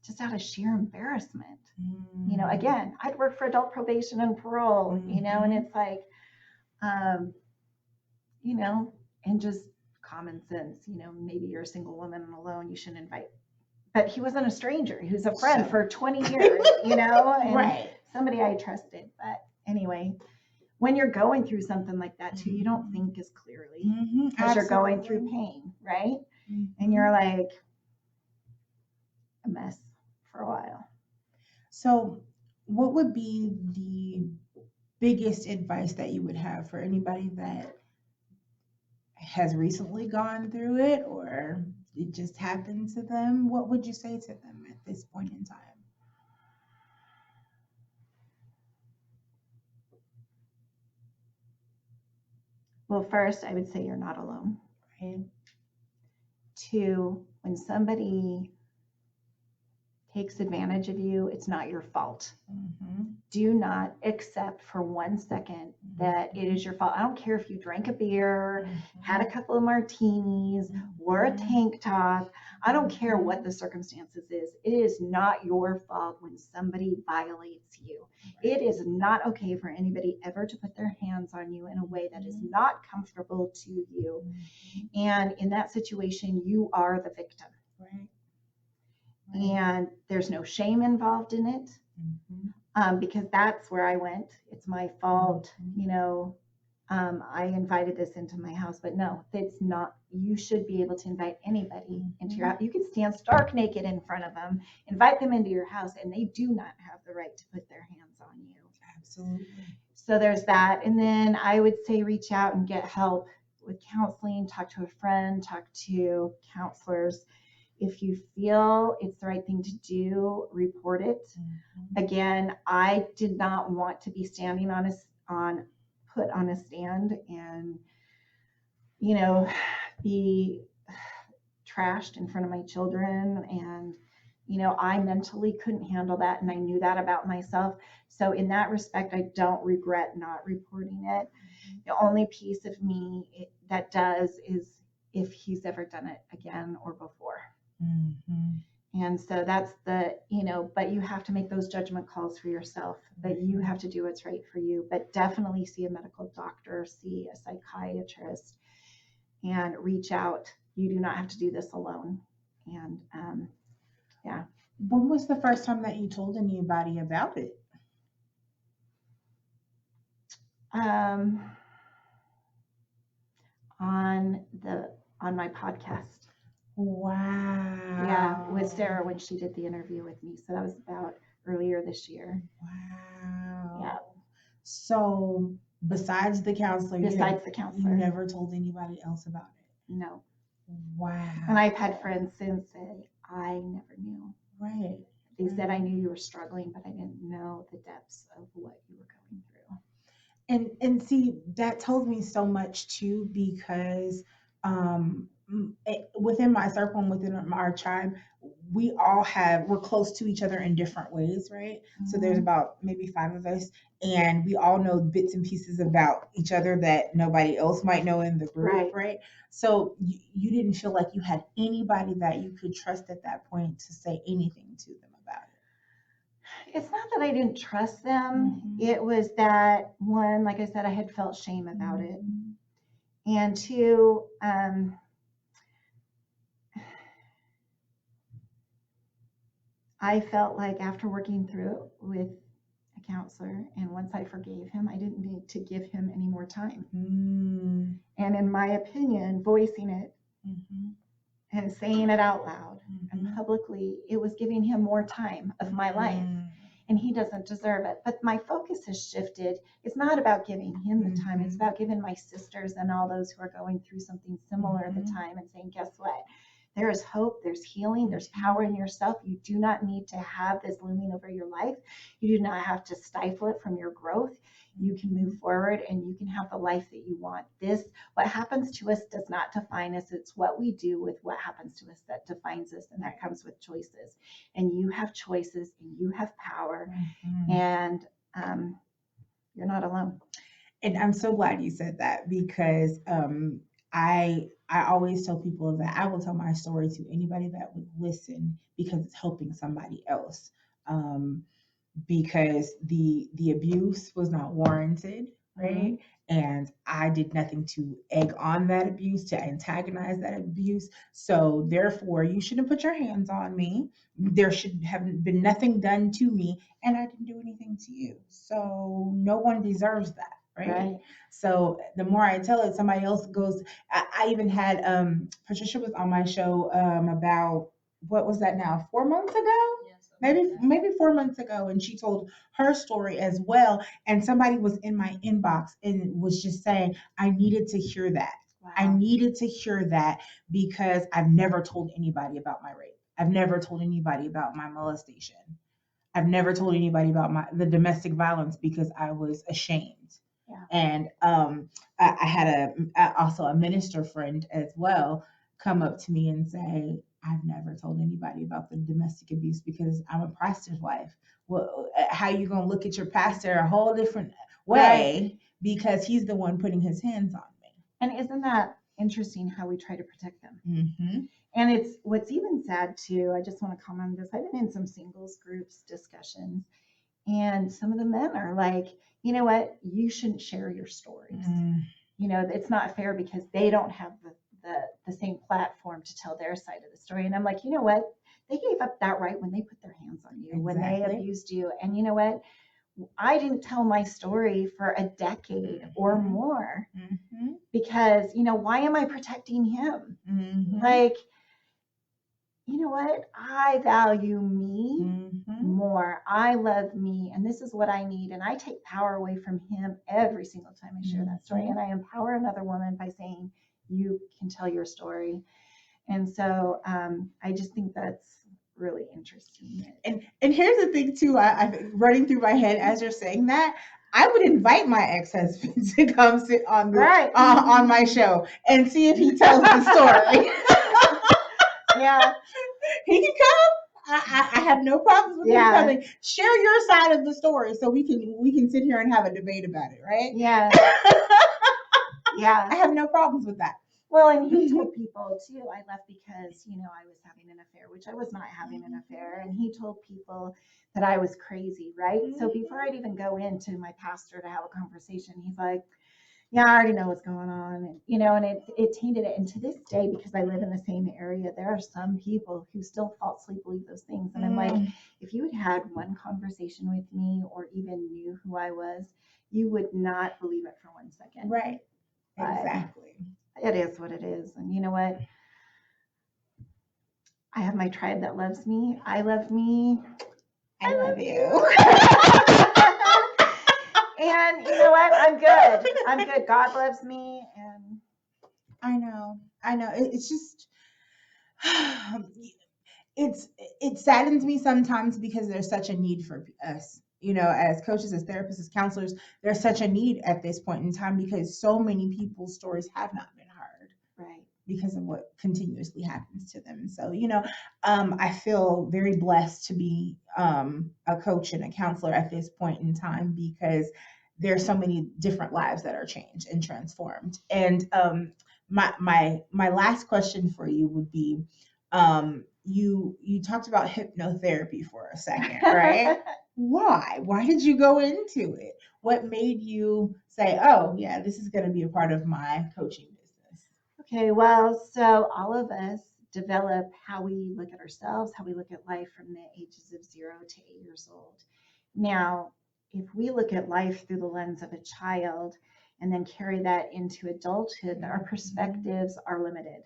just out of sheer embarrassment. Again, I'd worked for adult probation and parole, and it's like, and just common sense, maybe you're a single woman and alone, you shouldn't invite. But he wasn't a stranger. He was a friend for 20 years, and Right. somebody I trusted. But anyway, when you're going through something like that too, you don't think as clearly because you're going through pain, right? And you're like a mess for a while. So what would be the biggest advice that you would have for anybody that has recently gone through it or it just happened to them? What would you say to them at this point in time? Well, first, I would say you're not alone. Right. 2, when somebody takes advantage of you, it's not your fault. Do not accept for 1 second that it is your fault. I don't care if you drank a beer, had a couple of martinis, wore a tank top. I don't care what the circumstances is. It is not your fault when somebody violates you. It is not okay for anybody ever to put their hands on you in a way that is not comfortable to you. And in that situation, you are the victim. Right. And there's no shame involved in it. Because that's where I went. It's my fault. I invited this into my house, but no, it's not. You should be able to invite anybody into your house. You could stand stark naked in front of them, invite them into your house, and they do not have the right to put their hands on you. Absolutely. So there's that. And then I would say reach out and get help with counseling, talk to a friend, talk to counselors. If you feel it's the right thing to do, report it. Again, I did not want to be standing put on a stand and, be trashed in front of my children. And, I mentally couldn't handle that. And I knew that about myself. So in that respect, I don't regret not reporting it. The only piece of me that does is if he's ever done it again or before. And so that's but you have to make those judgment calls for yourself, but you have to do what's right for you. But definitely see a medical doctor, see a psychiatrist, and reach out. You do not have to do this alone. And yeah. When was the first time that you told anybody about it? On my podcast. Wow. Yeah, with Sarah when she did the interview with me. So that was about earlier this year. Wow. Yeah. So besides the counselor, you never told anybody else about it? No. Wow. And I've had friends since say, I never knew. Right. They said, I knew you were struggling, but I didn't know the depths of what you were going through. And see, that tells me so much too, because within my circle and within our tribe, we're close to each other in different ways, right? So there's about maybe 5 of us, and we all know bits and pieces about each other that nobody else might know in the group, right? So you didn't feel like you had anybody that you could trust at that point to say anything to them about it. It's not that I didn't trust them. It was that, one, like I said, I had felt shame about it. And 2, I felt like after working through it with a counselor, and once I forgave him, I didn't need to give him any more time. And in my opinion, voicing it and saying it out loud and publicly, it was giving him more time of my life. And he doesn't deserve it. But my focus has shifted. It's not about giving him the time. It's about giving my sisters and all those who are going through something similar the time and saying, guess what? There is hope, there's healing, there's power in yourself. You do not need to have this looming over your life. You do not have to stifle it from your growth. You can move forward and you can have the life that you want. What happens to us does not define us. It's what we do with what happens to us that defines us, and that comes with choices. And you have choices and you have power, and you're not alone. And I'm so glad you said that, because I always tell people that I will tell my story to anybody that would listen because it's helping somebody else. Um, because the abuse was not warranted, right? And I did nothing to egg on that abuse, to antagonize that abuse. So therefore, you shouldn't put your hands on me. There should have been nothing done to me, and I didn't do anything to you. So no one deserves that, right? Right. So the more I tell it, somebody else goes. I even had Patricia was on my show about what was that now? 4 months ago, maybe 4 months ago, and she told her story as well, and somebody was in my inbox and was just saying I needed to hear that. I Wow. needed to hear that because I've never told anybody about my rape. I've never told anybody about my molestation. I've never told anybody about the domestic violence because I was ashamed. Yeah. And I had also a minister friend as well come up to me and say, I've never told anybody about the domestic abuse because I'm a pastor's wife. Well, how you gonna look at your pastor a whole different way because he's the one putting his hands on me? And isn't that interesting how we try to protect them? Mm-hmm. And it's what's even sad too. I just want to comment on this. I've been in some singles groups discussions, and some of the men are like, you know what, you shouldn't share your stories. You know, it's not fair because they don't have the same platform to tell their side of the story. And I'm like, you know what? They gave up that right when they put their hands on you, when they abused you. And you know what? I didn't tell my story for a decade or more because, you know, why am I protecting him? Like, you know what? I value me more. I love me, and this is what I need. And I take power away from him every single time I share that story. And I empower another woman by saying, you can tell your story. And so I just think that's really interesting. And here's the thing too, I'm running through my head as you're saying that. I would invite my ex-husband to come sit on on my show and see if he tells the story. Yeah, he can come. I have no problems with him coming. Share your side of the story so we can sit here and have a debate about it, right? Yeah. Yeah. I have no problems with that. Well, and he told people too, I left because, you know, I was having an affair, which I was not having an affair. And he told people that I was crazy, right? So before I'd even go into my pastor to have a conversation, he's like, yeah, I already know what's going on. And, you know, and it tainted it. And to this day, because I live in the same area, there are some people who still falsely believe those things. And I'm like, if you had one conversation with me or even knew who I was, you would not believe it for 1 second. Right. Exactly. It is what it is. And you know what? I have my tribe that loves me. I love me. I love you. And you know what? I'm good. I'm good. God loves me. And I know. It's just, it saddens me sometimes because there's such a need for us. You know, as coaches, as therapists, as counselors, there's such a need at this point in time because so many people's stories have not been heard. Right. Because of what continuously happens to them. So, you know, I feel very blessed to be a coach and a counselor at this point in time because there's so many different lives that are changed and transformed. And my last question for you would be, you talked about hypnotherapy for a second, right? Why did you go into it? What made you say, oh yeah, this is going to be a part of my coaching business? Okay, well, so all of us develop how we look at ourselves, how we look at life from the ages of 0 to 8 years old. Now, if we look at life through the lens of a child and then carry that into adulthood, our perspectives are limited.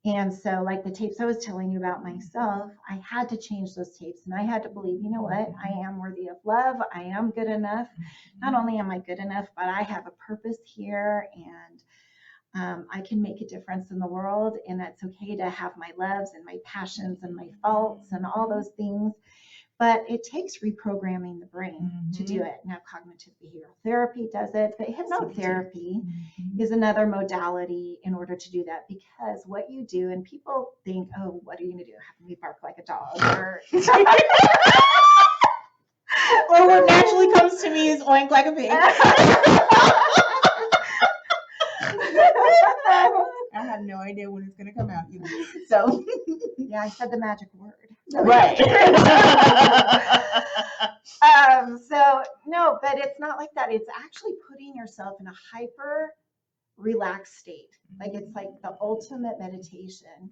And so, like the tapes I was telling you about myself, I had to change those tapes and I had to believe, you know what, I am worthy of love. I am good enough. Not only am I good enough, but I have a purpose here and I can make a difference in the world. And that's okay to have my loves and my passions and my faults and all those things. But it takes reprogramming the brain to do it. Now, cognitive behavioral therapy does it, but hypnotherapy is another modality in order to do that because what you do, and people think, oh, what are you going to do? Have me bark like a dog? Or what naturally comes to me is oink like a pig. I have no idea when it's gonna come out either. So Yeah, I said the magic word. right. So no, but it's not like that. It's actually putting yourself in a hyper relaxed state. Like it's like the ultimate meditation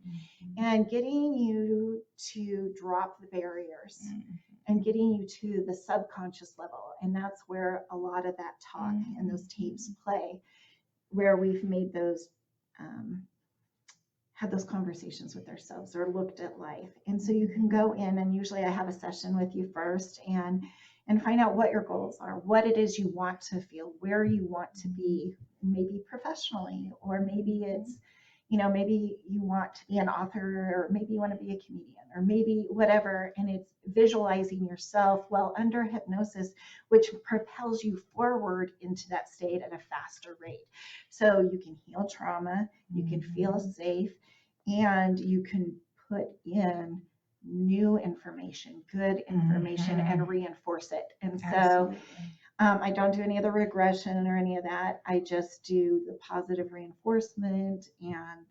and getting you to drop the barriers and getting you to the subconscious level. And that's where a lot of that talk and those tapes play, where we've made those, had those conversations with ourselves or looked at life. And so you can go in, and usually I have a session with you first and find out what your goals are, what it is you want to feel, where you want to be, maybe professionally, or maybe it's, you know, maybe you want to be an author, or maybe you want to be a comedian, or maybe whatever. And it's visualizing yourself while under hypnosis, which propels you forward into that state at a faster rate. So you can heal trauma, you can feel safe, and you can put in new information, good information, and reinforce it. And so I don't do any of the regression or any of that. I just do the positive reinforcement and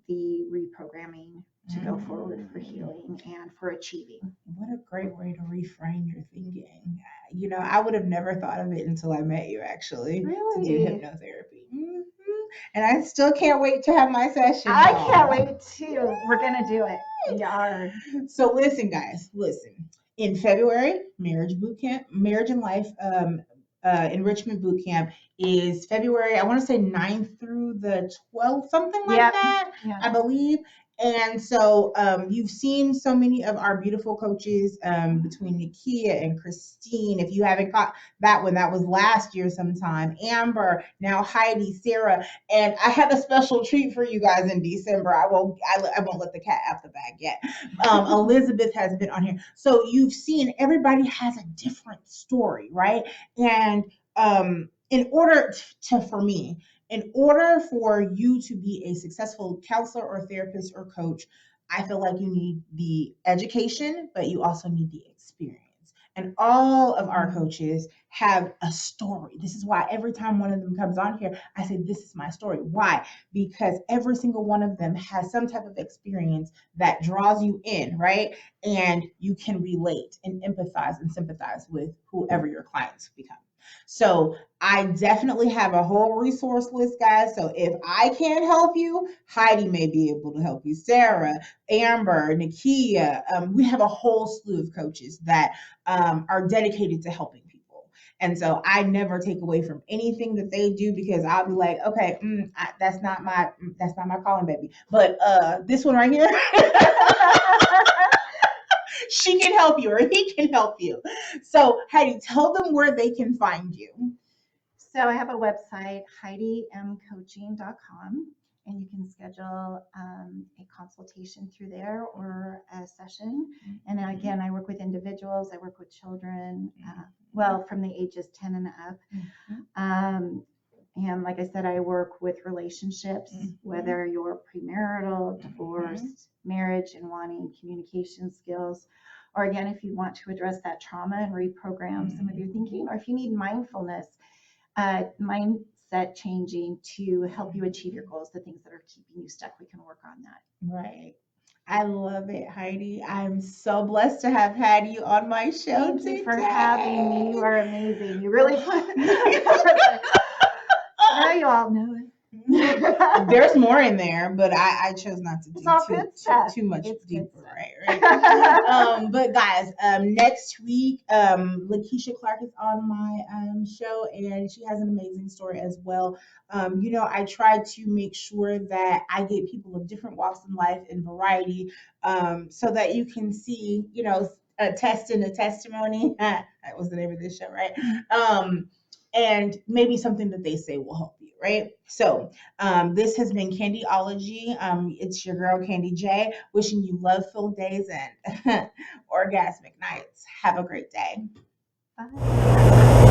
the reprogramming to go forward for healing and for achieving. What a great way to reframe your thinking. You know, I would have never thought of it until I met you, actually, Really? to do hypnotherapy. And I still can't wait to have my session. I can't wait too. We're going to do it. We are. So listen, guys, listen. In February, marriage boot camp, marriage and life enrichment boot camp is February, I want to say 9th through the 12th, something like that, I believe. And so you've seen so many of our beautiful coaches between Nakia and Christine. If you haven't caught that one, that was last year sometime. Amber, now Heidi, Sarah, and I have a special treat for you guys in December. I won't let the cat out the bag yet. Elizabeth has been on here. So you've seen everybody has a different story, right? And in order for you to be a successful counselor or therapist or coach, I feel like you need the education, but you also need the experience. And all of our coaches have a story. This is why every time one of them comes on here, I say, this is my story. Why? Because every single one of them has some type of experience that draws you in, right? And you can relate and empathize and sympathize with whoever your clients become. So I definitely have a whole resource list, guys. So if I can't help you, Heidi may be able to help you. Sarah, Amber, Nakia, we have a whole slew of coaches that are dedicated to helping people. And so I never take away from anything that they do, because I'll be like, okay, that's not my calling, baby. But this one right here. She can help you, or he can help you. So Heidi, tell them where they can find you. So I have a website, HeidiMCoaching.com, and you can schedule a consultation through there or a session. And again, I work with individuals, I work with children, from the ages 10 and up. And like I said, I work with relationships, whether you're premarital, divorced, marriage, and wanting communication skills. Or again, if you want to address that trauma and reprogram some of your thinking, or if you need mindfulness, mindset changing to help you achieve your goals, the things that are keeping you stuck, we can work on that. Right. I love it, Heidi. I'm so blessed to have had you on my show today. Thank you for having me. You are amazing. You really now you all know it. There's more in there, but I chose not to do too much deeper, right? But guys, next week, Lakeisha Clark is on my show, and she has an amazing story as well. You know, I try to make sure that I get people of different walks in life and variety, so that you can see, you know, a test and a testimony. That was the name of this show, right? And maybe something that they say will help you, right? So this has been Candyology. It's your girl, Candy J, wishing you love-filled days and orgasmic nights. Have a great day. Bye.